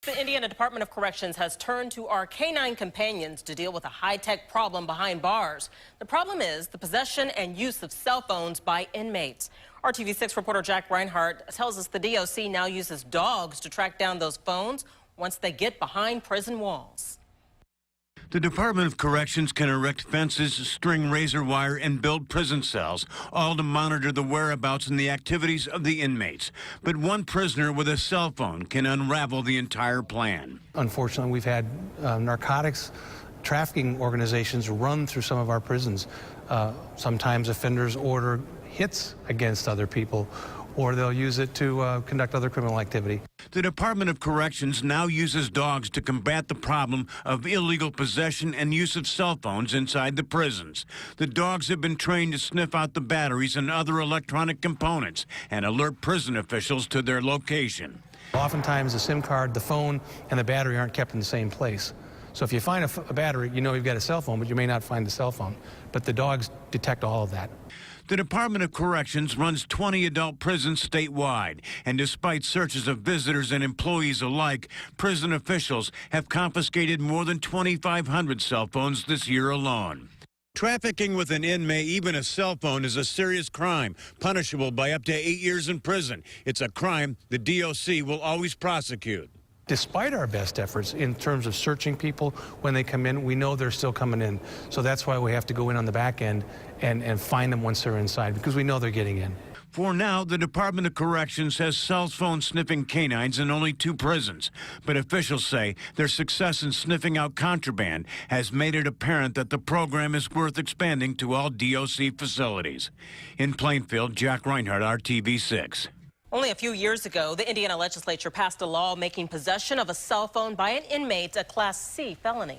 The Indiana Department of Corrections has turned to our canine companions to deal with a high-tech problem behind bars. The problem is the possession and use of cell phones by inmates. RTV6 reporter Jack Reinhardt tells us the DOC now uses dogs to track down those phones once they get behind prison walls. The Department of Corrections can erect fences, string razor wire, and build prison cells, all to monitor the whereabouts and the activities of the inmates. But one prisoner with a cell phone can unravel the entire plan. Unfortunately, we've had narcotics trafficking organizations run through some of our prisons. Sometimes offenders order hits against other people, or they'll use it to conduct other criminal activity. The Department of Corrections now uses dogs to combat the problem of illegal possession and use of cell phones inside the prisons. The dogs have been trained to sniff out the batteries and other electronic components and alert prison officials to their location. Oftentimes the SIM card, the phone, and the battery aren't kept in the same place. So if you find a battery, you know you've got a cell phone, but you may not find the cell phone. But the dogs detect all of that. The Department of Corrections runs 20 adult prisons statewide, and despite searches of visitors and employees alike, prison officials have confiscated more than 2,500 cell phones this year alone. Trafficking with an inmate, even a cell phone, is a serious crime, punishable by up to 8 years in prison. It's a crime the DOC will always prosecute. Despite our best efforts in terms of searching people when they come in, we know they're still coming in. So that's why we have to go in on the back end and find them once they're inside, because we know they're getting in. For now, the Department of Corrections has cell phone sniffing canines in only 2 prisons. But officials say their success in sniffing out contraband has made it apparent that the program is worth expanding to all DOC facilities. In Plainfield, Jack Reinhardt, RTV6. Only a few years ago, the Indiana legislature passed a law making possession of a cell phone by an inmate a Class C felony.